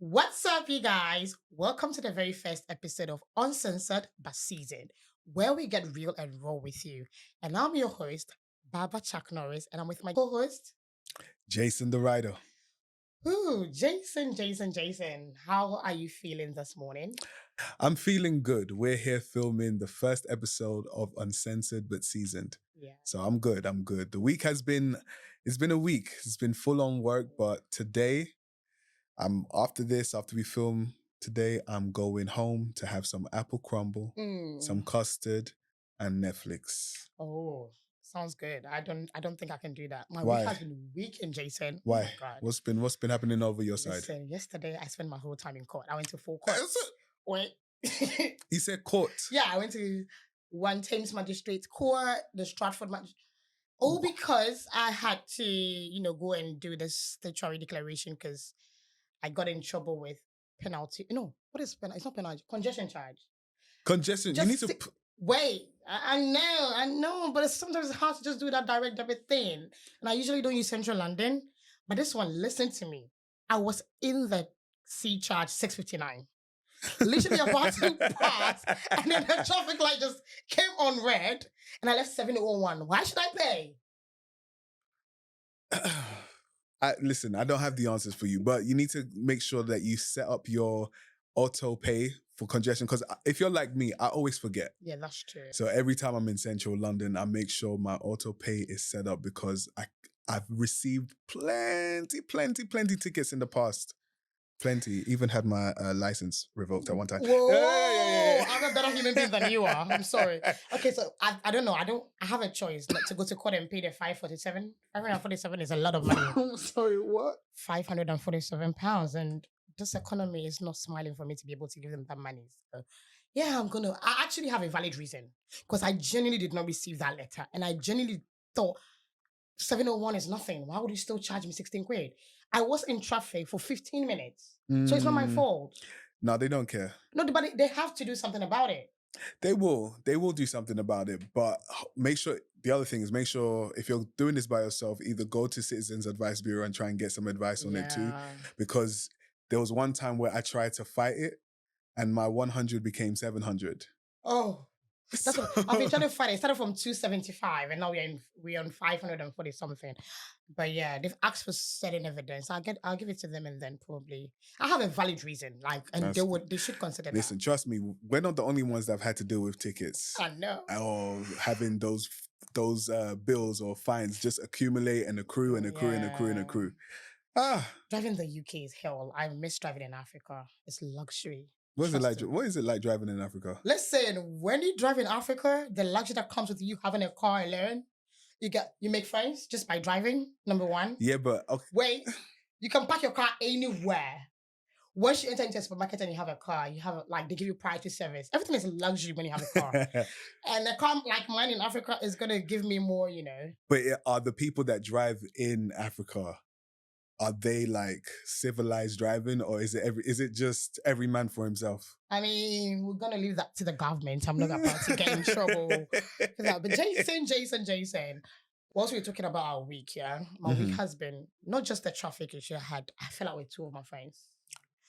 What's up, you guys? Welcome to the very first episode of Uncensored but Seasoned, where we get real and raw with you. And I'm your host, Baba Chuck Norris, and I'm with my co-host, Jason the writer. ooh, Jason. How are you feeling this morning? I'm feeling good. We're here filming the first episode of Uncensored but Seasoned. Yeah. So I'm good. The week it's been a week. It's been full on work, but today, after we film today, I'm going home to have some apple crumble, some custard, and Netflix. Oh, sounds good. I don't think I can do that. My Why? week has been weak, Jason. Why? Oh my God. What's been happening over your side? Listen, yesterday I spent my whole time in court. I went to 4 courts. Wait. You said court. Yeah, I went to one Thames Magistrates Court, the Stratford Magistrates. All because I had to, go and do this statutory declaration because I got in trouble with penalty. No, what is penalty? It's not penalty. Congestion charge. Congestion. Just you need to. wait. I know, but sometimes it's hard to just do that direct debit thing. And I usually don't use Central London, but this one, listen to me. I was in the C charge 6:59. Literally about to pass, and then the traffic light just came on red, and I left 7:01. Why should I pay? Listen, I don't have the answers for you, but you need to make sure that you set up your auto pay for congestion. Because if you're like me, I always forget. Yeah, that's true. So every time I'm in Central London, I make sure my auto pay is set up because I've received plenty tickets in the past. Plenty. Even had my license revoked at one time. Whoa! Yeah. I'm a better human being than you are. I'm sorry. Okay, so I don't know. I have a choice not to go to court and pay the 547. 547 is a lot of money. I'm sorry, what? £547, and this economy is not smiling for me to be able to give them that money. So, yeah, I actually have a valid reason because I genuinely did not receive that letter, and I genuinely thought 7:01 is nothing. Why would you still charge me 16 quid? I was in traffic for 15 minutes. So it's not my fault. No, they don't care. No, but they have to do something about it. They will do something about it, but the other thing is make sure if you're doing this by yourself, either go to Citizens Advice Bureau and try and get some advice on it too. Because there was one time where I tried to fight it and my 100 became 700. Oh. That's what I've been trying to find. It started from 275 and now we're on 540 something. But yeah, they've asked for certain evidence. I'll give it to them and then probably I have a valid reason. They should consider that. Listen, trust me, we're not the only ones that have had to deal with tickets. I know. Or having those bills or fines just accumulate and accrue and accrue and accrue and accrue. Driving the UK is hell. I miss driving in Africa. It's luxury. What is it like driving in Africa? Listen, when you drive in Africa, the luxury that comes with you having a car alone, you make friends just by driving, number one. Yeah, but okay. Wait, you can park your car anywhere. Once you enter into a supermarket and you have a car, they give you priority service. Everything is a luxury when you have a car. And a car like mine in Africa is gonna give me more, But are the people that drive in Africa, are they like civilized driving, or is it just every man for himself? I mean, we're gonna leave that to the government. I'm not about to get in trouble for that. But Jason, whilst we're talking about our week, my week has been not just the traffic issue I had. I fell out with 2 of my friends.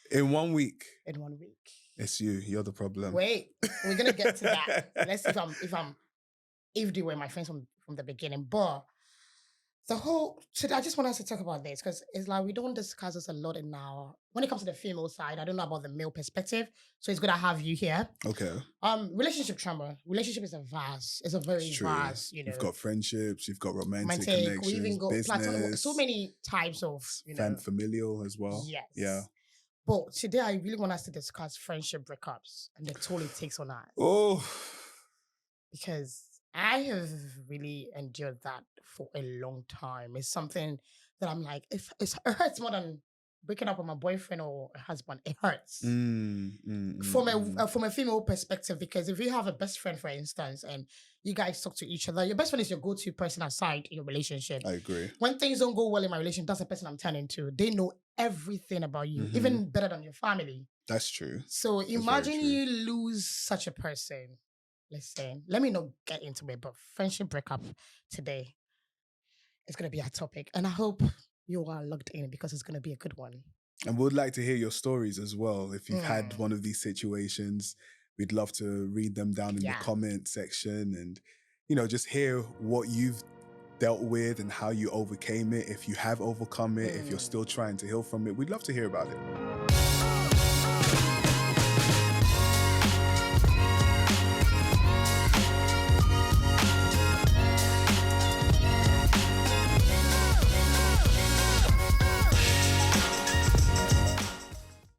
In 1 week? In 1 week. It's you. You're the problem. Wait, we're gonna get to that. Let's see if they were my friends from the beginning. But today I just want us to talk about this because it's like we don't discuss this a lot when it comes to the female side. I don't know about the male perspective, so it's good to have you here. Okay. Relationship trauma. Relationship is a very vast, You've got friendships, you've got romantic connections, we even got business, platonic, so many types of familial as well. Yes. Yeah. But today I really want us to discuss friendship breakups and the toll it takes on us. Oh. Because I have really endured that for a long time. It's something that I'm like, it hurts more than breaking up with my boyfriend or a husband. It hurts. From a female perspective, because if you have a best friend, for instance, and you guys talk to each other, your best friend is your go-to person aside in your relationship. I agree. When things don't go well in my relationship, that's the person I'm turning to. They know everything about you, even better than your family. That's true. So imagine you lose such a person. Listen, let me not get into it, but friendship breakup today is going to be our topic. And I hope you are logged in because it's going to be a good one. And we'd like to hear your stories as well. If you've had Mm. one of these situations, we'd love to read them down in the Yeah. comment section and, just hear what you've dealt with and how you overcame it. If you have overcome it, if you're still trying to heal from it, we'd love to hear about it.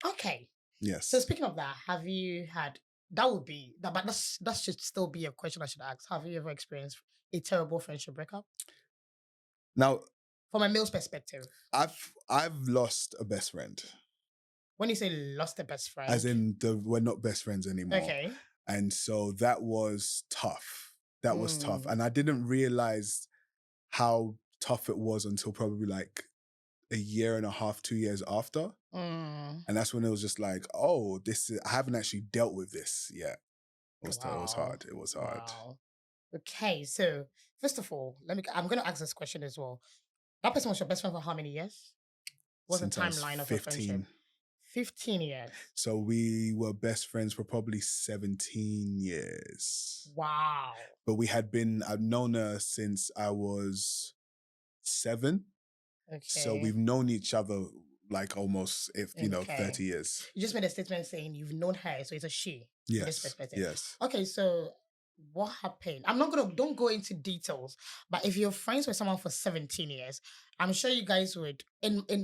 Okay. Yes. So speaking of that, have you had that would be that but that should still be a question I should ask. Have you ever experienced a terrible friendship breakup? Now, From a male's perspective. I've lost a best friend. When you say lost a best friend. As in we're not best friends anymore. Okay. And so that was tough. That was tough. Mm. And I didn't realize how tough it was until probably like a year and a half, 2 years after. Mm. And that's when it was just like, oh, I haven't actually dealt with this yet. It was hard. It was hard. Wow. Okay, so first of all, I'm gonna ask this question as well. That person was your best friend for how many years? What's the Since I was timeline of your friendship? 15. 15 years. So we were best friends for probably 17 years. Wow. But I've known her since I was 7. Okay. So we've known each other like almost, 30 years. You just made a statement saying you've known her, so it's a she. In this Yes. perspective. Yes. Okay, so what happened? Don't go into details, but if you're friends with someone for 17 years, I'm sure you guys would,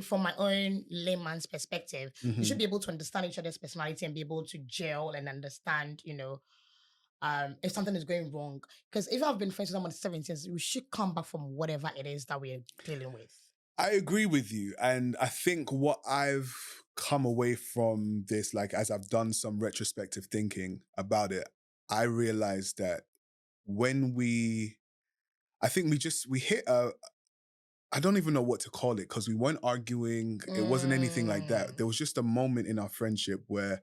from my own layman's perspective, you should be able to understand each other's personality and be able to gel and understand, if something is going wrong. Because if I've been friends with someone for 17 years, we should come back from whatever it is that we're dealing with. I agree with you. And I think what I've come away from this, like as I've done some retrospective thinking about it, I realized that I think we hit I don't even know what to call it because we weren't arguing. It wasn't anything like that. There was just a moment in our friendship where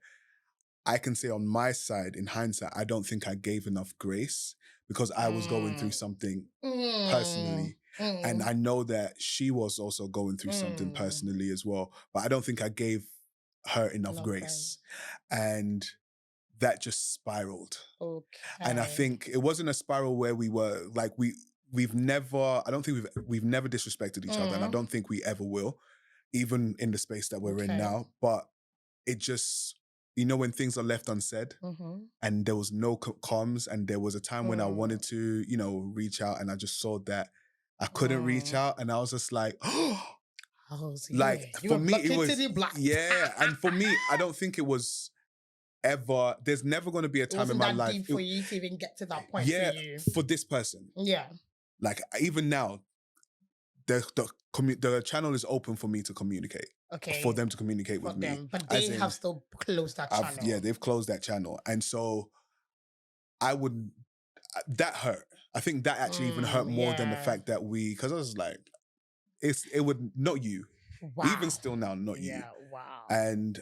I can say on my side, in hindsight, I don't think I gave enough grace because I was going through something personally. And I know that she was also going through something personally as well. But I don't think I gave her enough grace. And that just spiraled. Okay. And I think it wasn't a spiral where we were like, we've never disrespected each other. And I don't think we ever will, even in the space that we're in now. But it just, when things are left unsaid and there was no comms and there was a time when I wanted to, reach out and I just saw that I couldn't reach out and I was just like, like for me, it was, yeah. And for me, I don't think it was ever, there's never going to be a time in my life. Deep for you to even get to that point. Yeah, for this person. Yeah. Like even now, the channel is open for me to communicate. Okay. For them to communicate with me. But they have still closed that channel. Yeah, they've closed that channel. And so that hurt. I think that actually even hurt more than the fact that because I was like, it would, not you. Wow. Even still now, not you. Yeah, wow. And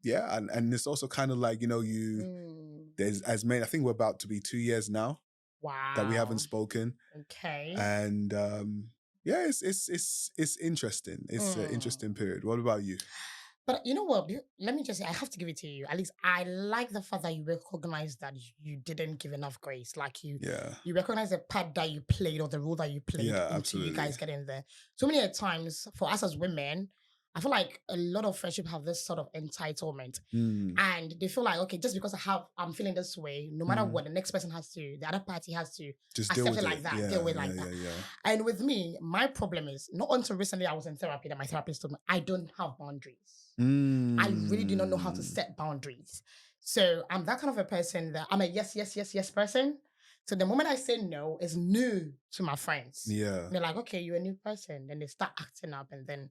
yeah, and it's also kind of like, there's I think we're about to be 2 years now. Wow. That we haven't spoken. Okay. And yeah, it's interesting. It's an interesting period. What about you? But you know what? Let me just say, I have to give it to you. At least I like the fact that you recognize that you didn't give enough grace. Like you recognize the part that you played or the role that you played into you guys getting there. So many times for us as women, I feel like a lot of friendship have this sort of entitlement, and they feel like, okay, just because I'm feeling this way, no matter what, the next person the other party has to just accept it like that, deal with it like that. And with me, my problem is not until recently I was in therapy that my therapist told me I don't have boundaries. I really do not know how to set boundaries. So I'm that kind of a person that I'm a yes person. So the moment I say no, it's new to my friends. Yeah, they're like, okay, you're a new person. Then they start acting up, and then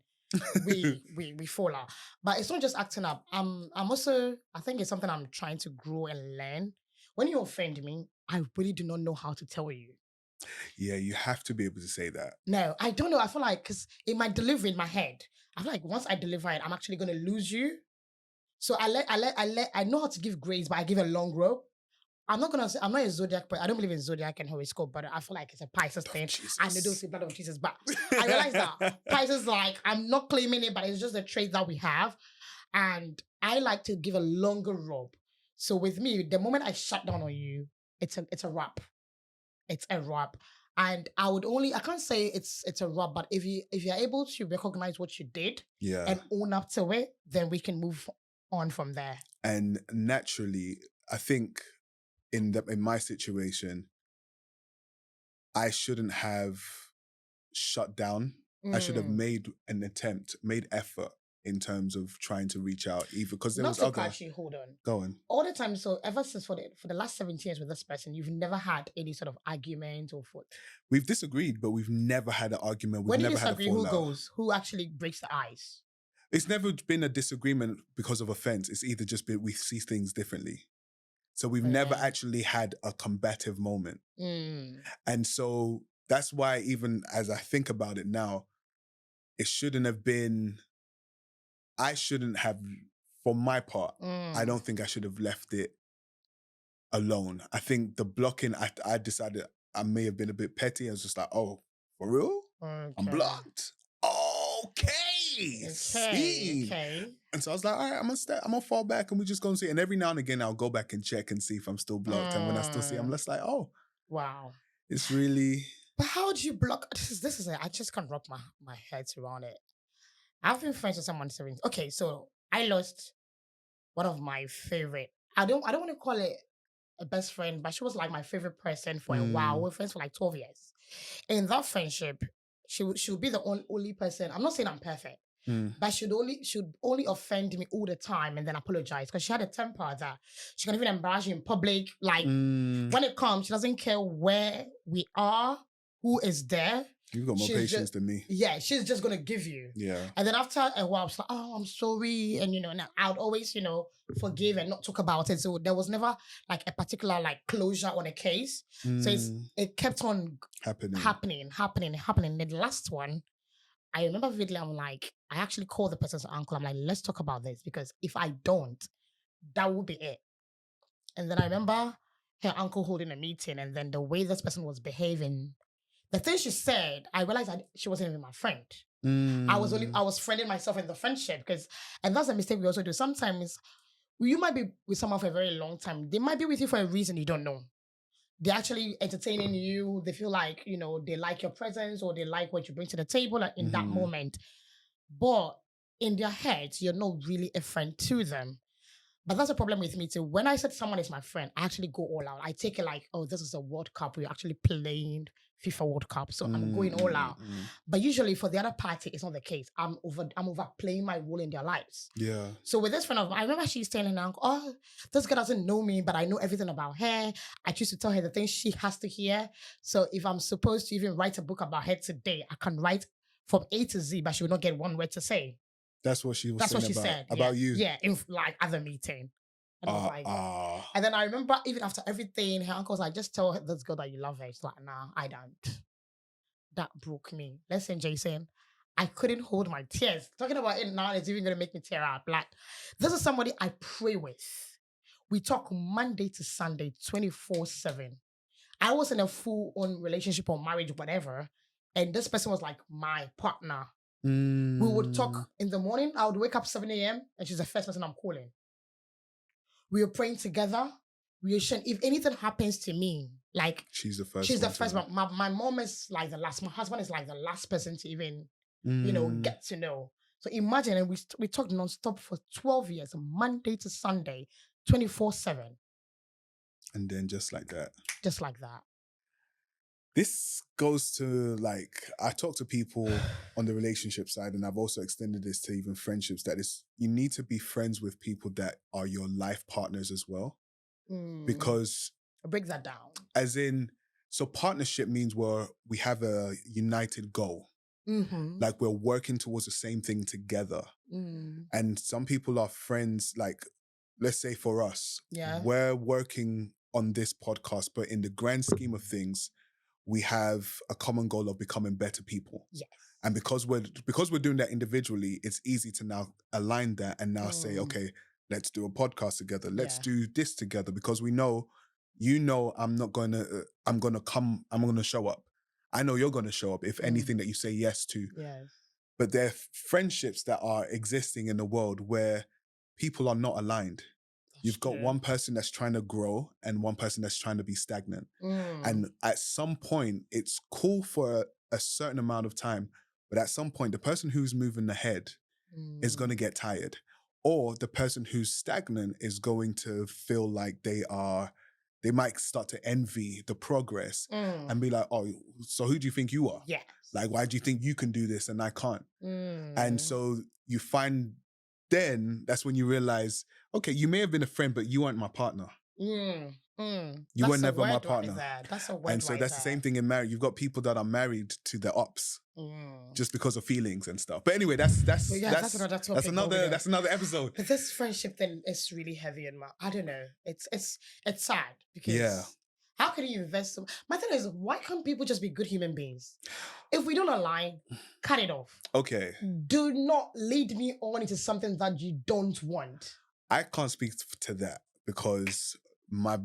we fall out. But it's not just acting up. I'm also, I think it's something I'm trying to grow and learn. When you offend me, I really do not know how to tell you. Yeah, you have to be able to say that. No, I don't know. I feel like, because in my delivery in my head, I feel like once I deliver it, I'm actually going to lose you. So I know how to give grace, but I give a long rope. I'm not gonna say I'm not a zodiac, but I don't believe in zodiac and horoscope, but I feel like it's a Pisces thing. I know don't say blood of Jesus, but I realize that Pisces, like, I'm not claiming it, but it's just a trait that we have. And I like to give a longer rope. So with me, the moment I shut down on you, it's a wrap. It's a wrap. And I can't say it's a wrap, but if you're able to recognize what you did Yeah. and own up to it, then we can move on from there. And naturally, I think in my situation, I shouldn't have shut down. I should have made an attempt, made effort in terms of trying to reach out, even because there Not was to other. catch you, hold on. Go on. All the time, so ever since for the last 17 years with this person, you've never had any sort of argument or foot. We've disagreed, but we've never had an argument. We've When you never had a disagree, who fallout. goes? Who actually breaks the ice? It's never been a disagreement because of offense. It's either just been we see things differently. So we've never actually had a combative moment. And so that's why even as I think about it now, it shouldn't have been, I shouldn't have, for my part, I don't think I should have left it alone. I think the blocking, I decided I may have been a bit petty. I was just like, oh, for real? Okay. I'm blocked? Okay. Okay. And so I was like, all right, I'm gonna fall back and we just go and see. And every now and again, I'll go back and check and see if I'm still blocked. And when I still see, I'm just like, oh, wow. It's really. But how do you block? This is it. I just can't wrap my head around it. I've been friends with someone 17. Okay, so I lost one of my favorite. I don't want to call it a best friend, but she was like my favorite person for a while. We were friends for like 12 years. In that friendship, she would be the only person. I'm not saying I'm perfect, but should only offend me all the time and then apologize because she had a temper that she can even embarrass you in public. Like when it comes, she doesn't care where we are, who is there. You've got more patience than me. Yeah, she's just gonna give you. Yeah. And then after a while, it's like, oh, I'm sorry. And now I would always, forgive and not talk about it. So there was never like a particular like closure on a case. So it kept on happening. And the last one, I remember vividly, I'm like, I actually called the person's uncle. I'm like, let's talk about this because if I don't, that will be it. And then I remember her uncle holding a meeting and then the way this person was behaving, the thing she said, I realized she wasn't even my friend. I was friending myself in the friendship and that's a mistake we also do. Sometimes you might be with someone for a very long time. They might be with you for a reason you don't know. They're actually entertaining you. They feel like, they like your presence or they like what you bring to the table in that moment. But in their heads, you're not really a friend to them. But that's a problem with me too. When I said someone is my friend, I actually go all out. I take it like, oh, this is a World Cup. We're actually playing FIFA World Cup. So I'm going all out. But usually for the other party, it's not the case. I'm overplaying my role in their lives. Yeah. So with this friend of mine, I remember she's telling her uncle, oh, this girl doesn't know me, but I know everything about her. I choose to tell her the things she has to hear. So if I'm supposed to even write a book about her today, I can write from A to Z, but she will not get one word to say. That's what she was That's saying what she said. About you? Yeah, in like at the meeting. And, and then I remember even after everything, her uncle was like, just tell this girl that you love her. She's like, nah, I don't. That broke me. Listen, Jason, I couldn't hold my tears. Talking about it now, it's even going to make me tear up. Like, this is somebody I pray with. We talk Monday to Sunday, 24/7. I was in a full-on relationship or marriage, whatever. And this person was like my partner. We would talk in the morning. I would wake up 7 a.m. and she's the first person I'm calling. We were praying together. We were sharing. If anything happens to me, like she's the first. She's the first one. My mom is like the last. My husband is like the last person to even, get to know. So imagine, and we talked nonstop for 12 years, Monday to Sunday, 24/7. And then just like that. Just like that. This goes to like, I talk to people on the relationship side, and I've also extended this to even friendships, that is, you need to be friends with people that are your life partners as well. Because break that down. As in, so partnership means we have a united goal. Like we're working towards the same thing together. And some people are friends, like, let's say for us, we're working on this podcast, but in the grand scheme of things, we have a common goal of becoming better people. Yes. And because we're doing that individually, it's easy to now align that and now say, okay, let's do a podcast together. Let's do this together, because we know you know I'm gonna show up. I know you're gonna show up if anything that you say yes to. Yes. But there are friendships that are existing in the world where people are not aligned. You've got one person that's trying to grow and one person that's trying to be stagnant. And at some point, it's cool for a certain amount of time, but at some point, the person who's moving ahead is going to get tired, or the person who's stagnant is going to feel like they might start to envy the progress and be like, oh, so who do you think you are? Yes. Like, why do you think you can do this and I can't? And so you find then that's when you realize, okay, you may have been a friend, but you weren't my partner. You were never my partner. That's a word. And so that's the same thing in marriage. You've got people that are married to their ops just because of feelings and stuff. But anyway, that's another topic. That's another episode. But this friendship thing is really heavy in I don't know. It's sad because how can you invest so? My thing is, why can't people just be good human beings? If we don't align, cut it off. Okay. Do not lead me on into something that you don't want. I can't speak to that because I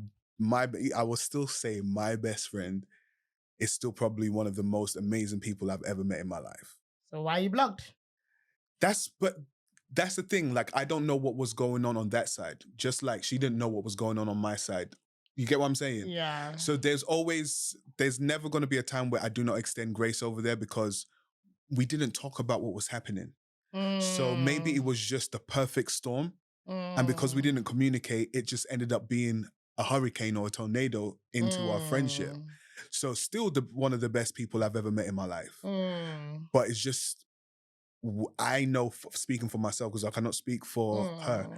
will still say my best friend is still probably one of the most amazing people I've ever met in my life. So why are you blocked? That's the thing. Like, I don't know what was going on that side. Just like she didn't know what was going on my side. You get what I'm saying? Yeah. So there's never going to be a time where I do not extend grace over there because we didn't talk about what was happening. So maybe it was just the perfect storm. And because we didn't communicate, it just ended up being a hurricane or a tornado into our friendship. So still one of the best people I've ever met in my life. But it's just, I know, speaking for myself, because I cannot speak for her,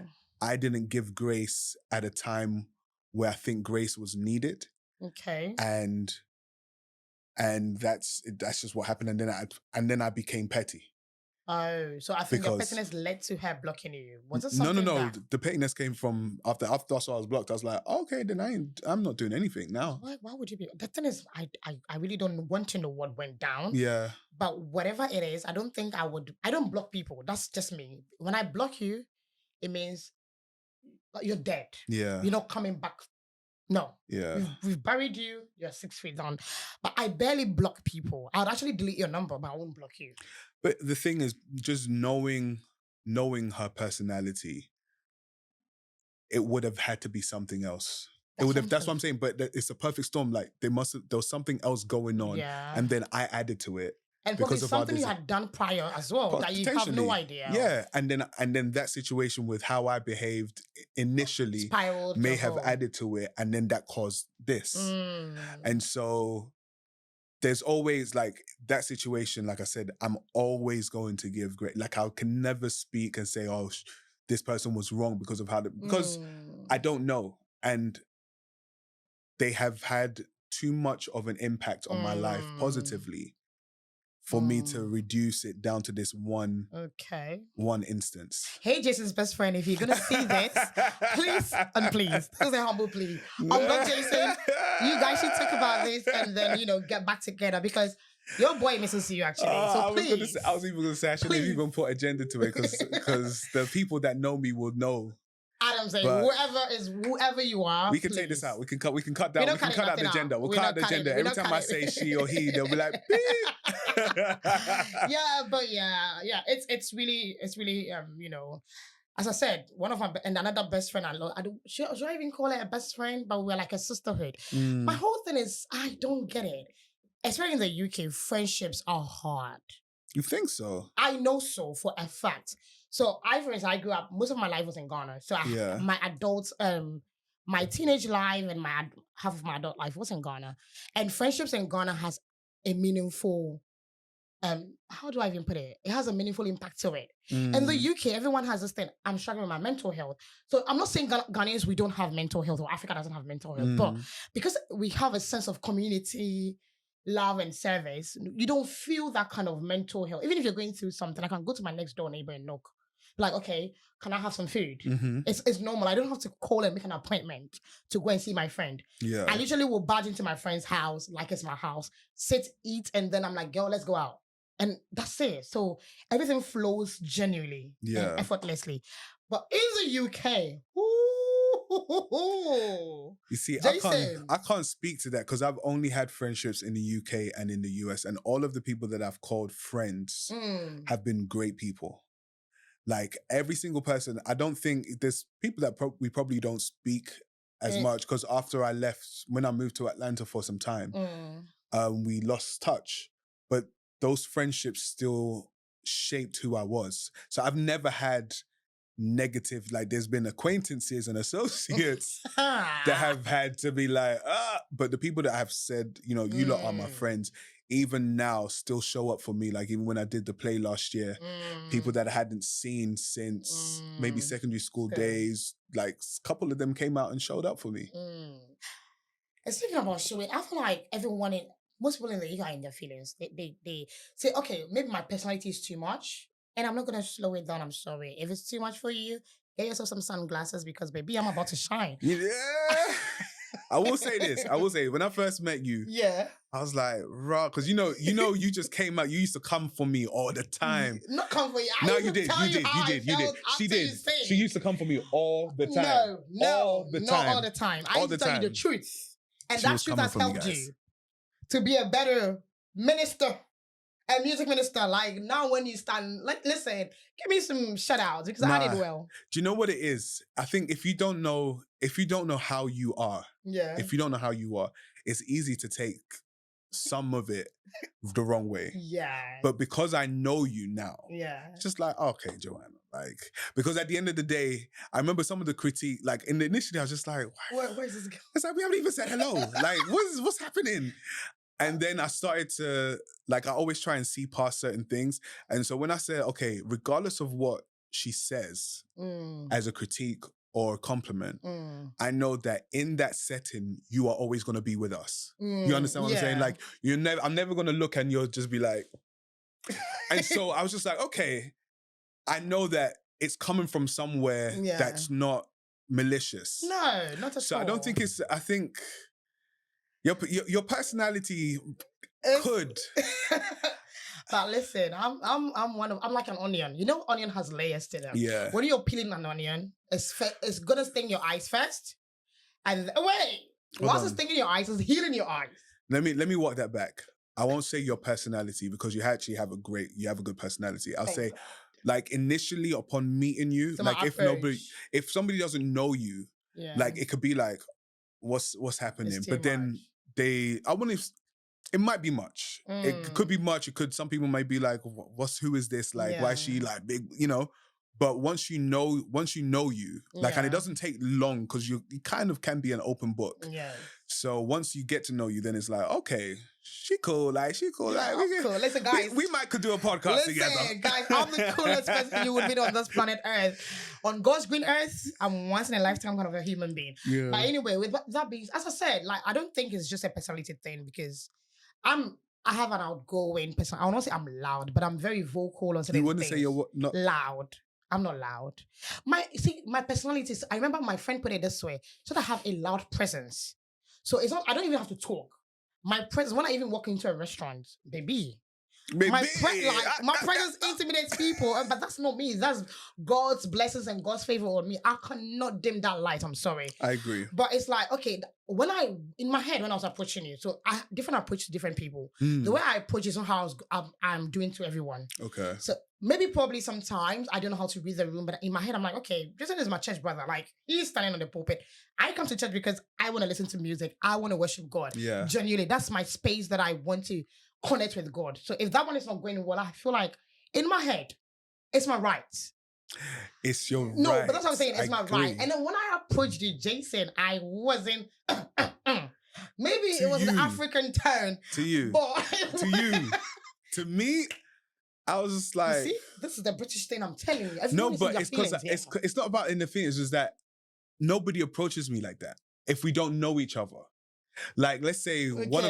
I didn't give grace at a time where I think grace was needed. Okay. And that's just what happened. And then I became petty. Oh, so I think your pettiness led to her blocking you. Was it something? No. The pettiness came from after I saw I was blocked. I was like, okay, then I'm not doing anything now. Why would you be? The thing is, I really don't want to know what went down. Yeah. But whatever it is, I don't think I would. I don't block people. That's just me. When I block you, it means you're dead. Yeah. You're not coming back. No. Yeah. We've buried you. You're 6 feet down. But I barely block people. I would actually delete your number, but I won't block you. But the thing is, just knowing her personality, it would have had to be something else. That's what I'm saying. But it's a perfect storm. Like there was something else going on. Yeah. And then I added to it. And because of something you had done prior as well that you have no idea. Yeah. And then that situation with how I behaved initially spiraled may have added to it. And then that caused this. And so there's always like that situation, like I said, I'm always going to give great, like I can never speak and say, oh, this person was wrong because of because I don't know. And they have had too much of an impact on my life positively for me to reduce it down to this one instance. Hey, Jason's best friend, if you're going to see this, please, this is a humble plea. Uncle Jason, you guys should talk about this and then, get back together because your boy misses you actually. So please. I was even going to say, I shouldn't have even put agenda to it because the people that know me will know. Adam's saying, whoever you are, we can take this out. We can cut out the gender. We'll cut out the gender. Every time I say she or he, they'll be like, beep. It's really, as I said, one of another best friend I love. Should I even call her a best friend? But we're like a sisterhood. My whole thing is, I don't get it. Especially in the UK, friendships are hard. You think so? I know so for a fact. So for instance, I grew up, most of my life was in Ghana. So my adults, my teenage life and half of my adult life was in Ghana. And friendships in Ghana has a meaningful, how do I even put it? It has a meaningful impact to it. In the UK, everyone has this thing, I'm struggling with my mental health. So I'm not saying Ghanaians, we don't have mental health or Africa doesn't have mental health. But because we have a sense of community, love and service, you don't feel that kind of mental health. Even if you're going through something, I can go to my next door neighbor and knock. Like, okay, can I have some food? It's normal. I don't have to call and make an appointment to go and see my friend. Yeah. I literally will barge into my friend's house, like it's my house, sit, eat, and then I'm like, girl, let's go out. And that's it. So everything flows genuinely and effortlessly. But in the UK, You see, Jason. I can't speak to that because I've only had friendships in the UK and in the US, and all of the people that I've called friends have been great people. Like every single person, I don't think there's people that we probably don't speak as much because after I left, when I moved to Atlanta for some time, we lost touch. But those friendships still shaped who I was. So I've never had negative, like there's been acquaintances and associates that have had to be like, but the people that have said, you know, you lot are my friends, even now still show up for me. Like even when I did the play last year, people that I hadn't seen since maybe secondary school days, like a couple of them came out and showed up for me. And speaking about showing, I feel like most people in the UK are in their feelings. They say, okay, maybe my personality is too much. And I'm not going to slow it down. I'm sorry. If it's too much for you, get yourself some sunglasses because, baby, I'm about to shine. Yeah. I will say this. I will say, when I first met you, I was like, raw, because you just came out. You used to come for me all the time. Not come for you. No, you did. She did. She used to come for me all the time. Not all the time. I used to tell you the truth. And that truth has helped you to be a better minister. A music minister, like now when you stand, like, listen, give me some shout outs because I did well. Do you know what it is? I think if you don't know how you are, if you don't know how you are, it's easy to take some of it the wrong way. Yeah. But because I know you now, it's just like, okay, Joanna, like, because at the end of the day, I remember some of the critique, like initially I was just like, where's this going? It's like, we haven't even said hello. Like, what's happening? And then I started to, like, I always try and see past certain things. And so when I said, okay, regardless of what she says as a critique or a compliment, I know that in that setting, you are always going to be with us. You understand what I'm saying? Like, I'm never going to look and you'll just be like, and so I was just like, okay, I know that it's coming from somewhere that's not malicious. No, not at all. So I don't think I think... Your personality could. But listen, I'm like an onion. You know, onion has layers to them. Yeah. When you're peeling an onion, it's gonna sting your eyes first, and once it's stinging your eyes, it's healing your eyes. Let me walk that back. I won't say your personality because you actually have a good personality. I'll say, like initially upon meeting you, so like if somebody doesn't know you, like it could be like, what's happening? But then it might be much. It could be much. Some people might be like, who is this? Like, why is she like big, you know? But once you know you, like, and it doesn't take long because you kind of can be an open book. Yeah. So once you get to know you, then it's like, okay, she cool. Like, cool. Listen, guys. We might could do a podcast together. Listen, guys, I'm the coolest person you would meet on this planet Earth. On God's green earth, I'm once in a lifetime kind of a human being. Yeah. But anyway, with that being, as I said, like, I don't think it's just a personality thing because I have an outgoing person. I won't say I'm loud, but I'm very vocal on certain things. You wouldn't say you're not loud. I'm not loud. My personality is, I remember my friend put it this way, so I have a loud presence. So it's not, I don't even have to talk. My presence, when I even walk into a restaurant, baby. My presence intimidates people, but that's not me. That's God's blessings and God's favor on me. I cannot dim that light. I'm sorry. I agree. But it's like, okay, in my head, when I was approaching you, so I different approach to different people. The way I approach is not how I'm doing to everyone. Okay. So probably sometimes I don't know how to read the room, but in my head, I'm like, okay, Jason is my church brother. Like, he's standing on the pulpit. I come to church because I want to listen to music. I want to worship God. Yeah. Genuinely, that's my space that I want to connect with God. So if that one is not going well, I feel like in my head, it's my right. It's your right. No, but that's what I'm saying. It's my right. And then when I approached you, Jason, I wasn't. Maybe it was an African turn. To you. But to you. To me, I was just like. You see, this is the British thing I'm telling you. No, but it's because it's not about in the feelings. It's that nobody approaches me like that if we don't know each other. Like, let's say one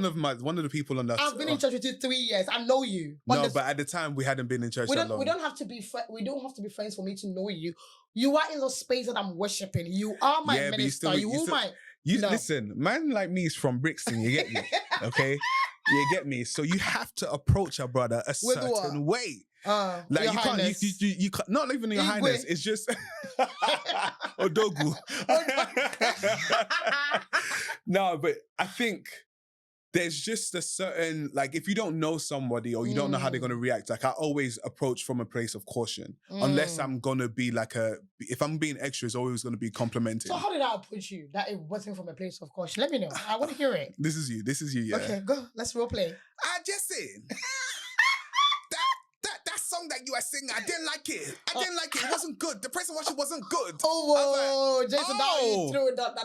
of the people on that. I've been in church with you 3 years. I know you. No, but at the time we hadn't been in church that long. We don't have to be friends for me to know you. You are in the space that I'm worshiping. You are my minister. Listen, man like me is from Brixton. You get me, okay? You get me. So you have to approach our brother a certain way. Like Your you can't, Highness. you can't, not even your Igwe. highness. It's just Odogu. No, but I think there's just a certain, like, if you don't know somebody or you don't know how they're going to react, like I always approach from a place of caution, unless I'm going to be like if I'm being extra, it's always going to be complimenting. So how did I approach you that it wasn't from a place of caution? Let me know. I want to hear it. This is you, yeah. Okay, go. Let's role play. I just said, that song that you were singing, I didn't like it. I didn't like it. It wasn't good. The person watching wasn't good. Oh, like, Jason, oh.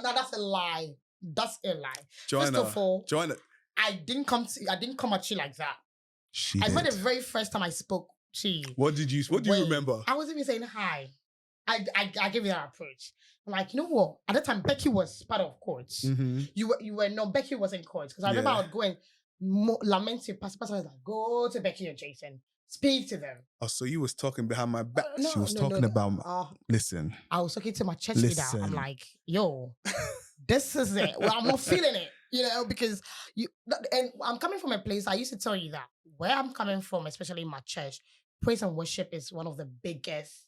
That's a lie. That's a lie. Joanna, First of all, Joanna, I didn't come at you like that. I remember the very first time I spoke to you. What do you remember? I wasn't even saying hi. I gave you that approach. I'm like, you know what? At that time, Becky was part of courts. Becky was in courts. Because I remember I would go and lament to Pastor was like, go to Becky and Jason. Speak to them. Oh, so you was talking behind my back. She was talking no. about, listen. I was talking to my church leader. I'm like, yo, this is it. Well, I'm not feeling it, because and I'm coming from a place, I used to tell you that where I'm coming from, especially in my church, praise and worship is one of the biggest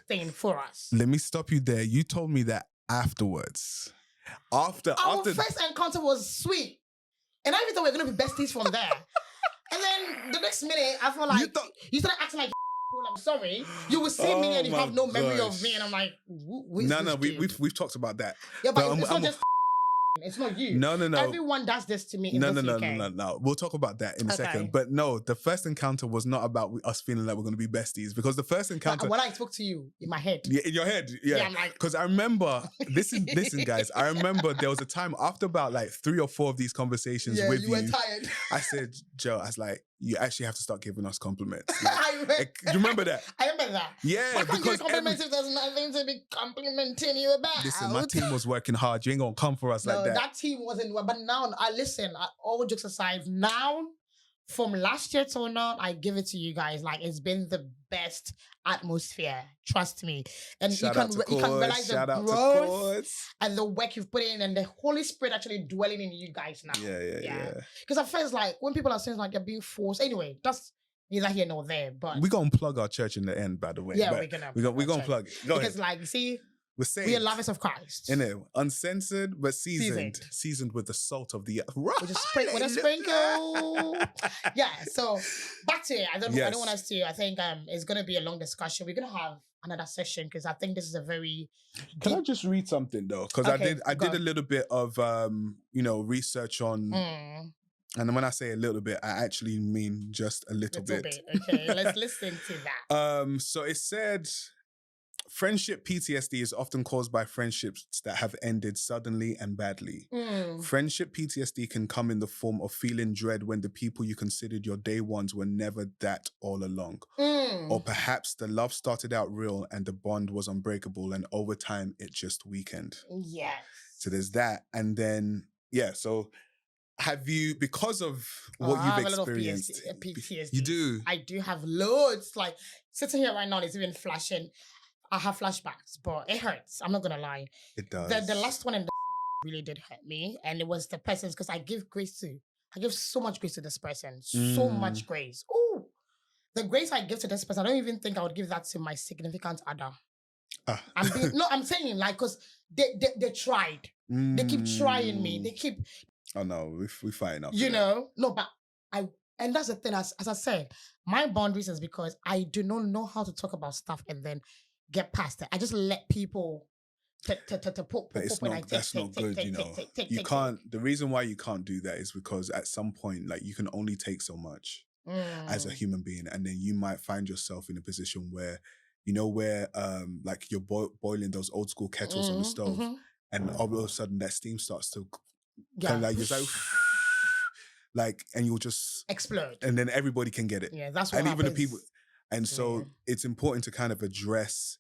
thing for us. Let me stop you there. You told me that afterwards. Our first encounter was sweet. And I even thought we were going to be besties from there. And then the next minute, I feel like you started acting like I'm sorry. You will see me and you have no memory of me. And I'm like, we've talked about that. Yeah, but it's not just it's not you. No. Everyone does this to me in this UK. No. We'll talk about that in a second. But no, the first encounter was not about us feeling like we're going to be besties, because the first encounter... When I spoke to you, in my head. Yeah, in your head, yeah. I'm like... Because I remember, listen guys, I remember there was a time after about like 3 or 4 of these conversations with you. You were tired. I said, Joe, I was like, you actually have to start giving us compliments. Like, do you remember that? I remember that. Yeah, I can't give you compliments if there's nothing to be complimenting you about. Listen, my team was working hard. You ain't gonna come for us like that. That team wasn't. But now, all jokes aside, now from last year till now, I give it to you guys. Like, it's been the best atmosphere. Trust me. And you can realize the growth and the work you've put in, and the Holy Spirit actually dwelling in you guys now. Yeah. Because at first, like, when people are saying like they're being forced, anyway, that's neither here nor there. But we're gonna plug our church in the end, by the way. Yeah, we're gonna plug it. Because like, you see, we are lovers of Christ. Uncensored but seasoned with the salt of the earth. With a sprinkle. Yeah. So back to it. I don't want us to. I think it's gonna be a long discussion. We're gonna have another session because I think this is a very. Can I just read something though? Because I did a little bit of research on. And when I say a little bit, I actually mean just a little bit. Okay, let's listen to that. So it said, friendship PTSD is often caused by friendships that have ended suddenly and badly. Friendship PTSD can come in the form of feeling dread when the people you considered your day ones were never that all along. Or perhaps the love started out real and the bond was unbreakable, and over time it just weakened. Yes. So there's that. And then, so... Have you, because of what you've experienced? A lot of PTSD. You do? I do have loads. Like, sitting here right now, it's even flashing. I have flashbacks, but it hurts. I'm not going to lie. It does. The last one really did hurt me. And it was the person's, because I give so much grace to this person. So much grace. Oh, the grace I give to this person, I don't even think I would give that to my significant other. I'm saying, like, because they tried. They keep trying me. They keep... Oh no, we fighting up. No, but and that's the thing. As I said, my boundaries is because I do not know how to talk about stuff and then get past it. I just let people put. But that's not good. You can't. The reason why you can't do that is because at some point, like, you can only take so much as a human being, and then you might find yourself in a position where, like, you're boiling those old school kettles on the stove, and all of a sudden that steam starts to. Kind of like, you're like, and you'll just explode, and then everybody can get it. Yeah, that's what and happens. Even the people. And so it's important to kind of address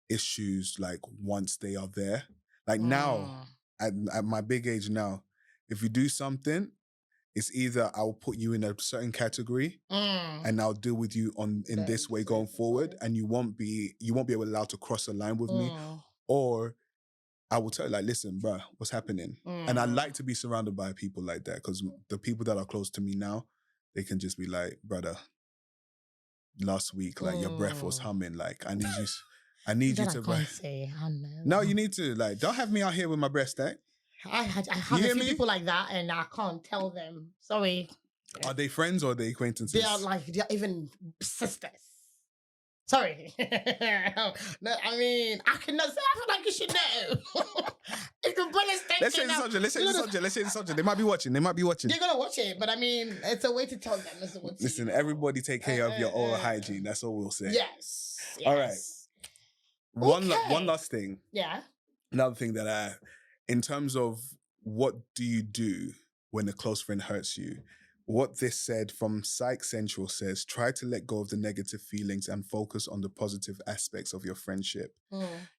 issues like once they are there. Like now, at my big age now, if you do something, it's either I'll put you in a certain category and I'll deal with you in this way going forward, and you won't be allowed to cross a line with me, or I will tell you, like, listen, bruh, what's happening? And I like to be surrounded by people like that, because the people that are close to me now, they can just be like, brother, last week, like your breath was humming. Like I need you. I need you That to. I can't say. I know. No, you need to. Like, don't have me out here with my breast stack. I have You a hear few me? people like that, and I can't tell them. Sorry. Are they friends or are they acquaintances? They're even sisters. Sorry. No, I mean, I cannot say. I feel like you should know. If the bullet Let's change the subject. Let's change the subject. They might be watching. They're gonna watch it, but I mean, it's a way to tell them. Listen, everybody take care of your oral hygiene. That's all we'll say. Yes. All right. One last thing. Yeah. Another thing that in terms of what do you do when a close friend hurts you? What this said from Psych Central says, try to let go of the negative feelings and focus on the positive aspects of your friendship.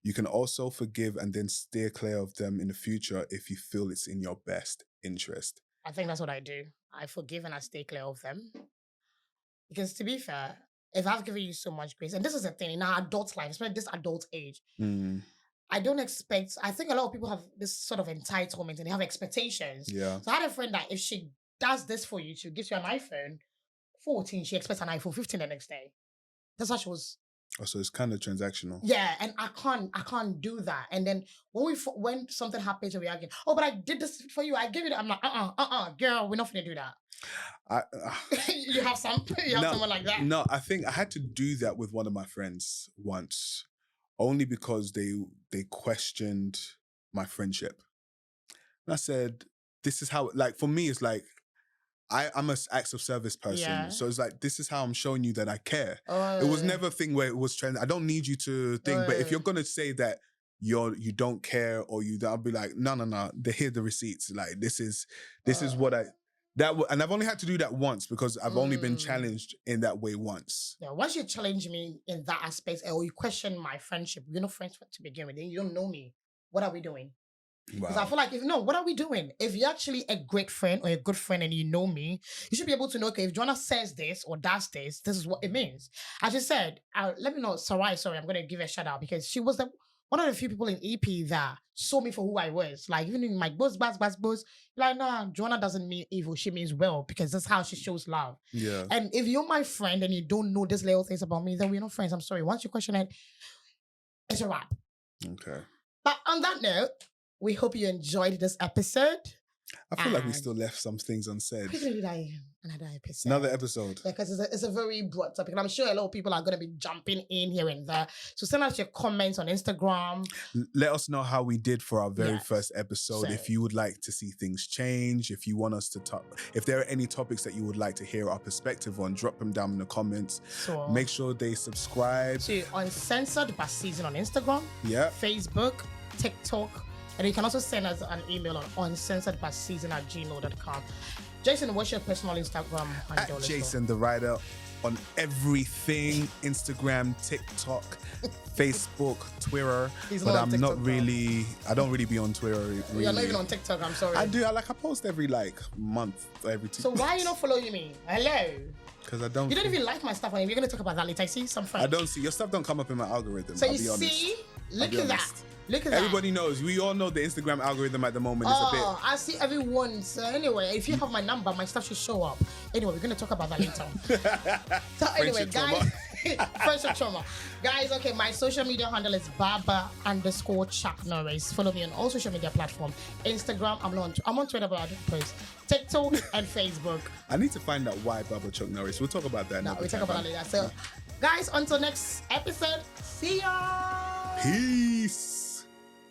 You can also forgive and then steer clear of them in the future if you feel it's in your best interest. I think that's what I do. I forgive and I stay clear of them. Because to be fair, if I've given you so much grace, and this is the thing in our adult life, especially this adult age, I don't expect, I think a lot of people have this sort of entitlement and they have expectations. Yeah. So I had a friend that if she does this for you, she gives you an iPhone 14, she expects an iPhone 15 the next day. That's how she was. Oh, so it's kind of transactional. Yeah, and I can't do that. And then when something happens, we argue, oh, but I did this for you. I gave you that. I'm like, girl, we're not gonna do that. You have someone like that? No, I think I had to do that with one of my friends once, only because they questioned my friendship. And I said, this is how, like, for me, it's like, I'm an acts of service person. Yeah. So it's like, this is how I'm showing you that I care. It was never a thing where it was trend. I don't need you to think, but if you're going to say that you don't care or I'll be like, no. Here are the receipts. Like, this is what and I've only had to do that once because I've only been challenged in that way once. Yeah, once you challenge me in that aspect or you question my friendship, you're not friends to begin with, then you don't know me. What are we doing? Because I feel like, what are we doing? If you're actually a great friend or a good friend and you know me, you should be able to know, okay, if Joanna says this or does this, this is what it means. As you said, let me know, Sarai, sorry, I'm going to give her a shout out because she was one of the few people in EP that saw me for who I was. Like, even in my buzz, like, nah, Joanna doesn't mean evil. She means well because that's how she shows love. Yeah. And if you're my friend and you don't know these little things about me, then we're not friends. I'm sorry. Once you question it, it's a wrap. Okay. But on that note, we hope you enjoyed this episode. I feel like we still left some things unsaid. We're going to do another episode. Another episode. Yeah, because it's a very broad topic. And I'm sure a lot of people are going to be jumping in here and there. So send us your comments on Instagram. Let us know how we did for our very first episode. If you would like to see things change, if you want us to talk, if there are any topics that you would like to hear our perspective on, drop them down in the comments. So, make sure they subscribe to UncensoredButSeasoned on Instagram, Facebook, TikTok. And you can also send us an email on uncensoredbutseasoned@gmail.com. Jason, what's your personal Instagram handle? At Jason the Writer on everything: Instagram, TikTok, Facebook, Twitter. But I'm not really. I don't really be on Twitter. Really. You're not even on TikTok. I'm sorry. I do. I post every month or every 2 So why are you not following me? Hello. Because I don't. You don't even like my stuff. We're going to talk about that later. I see some friends. I don't see your stuff. Don't come up in my algorithm. So I'll you be honest. see, look at that. Look at Everybody knows. We all know the Instagram algorithm at the moment is a bit. I see everyone. So anyway, if you have my number, my stuff should show up. Anyway, we're going to talk about that later. So anyway, guys. Friendship trauma. Guys, okay, my social media handle is Baba_Chuck Norris. Follow me on all social media platforms. Instagram, I'm on Twitter, but I don't post. TikTok and Facebook. I need to find out why Chuck Norris. We'll talk about that. We'll talk about that later. So, guys, until next episode, see ya. Peace.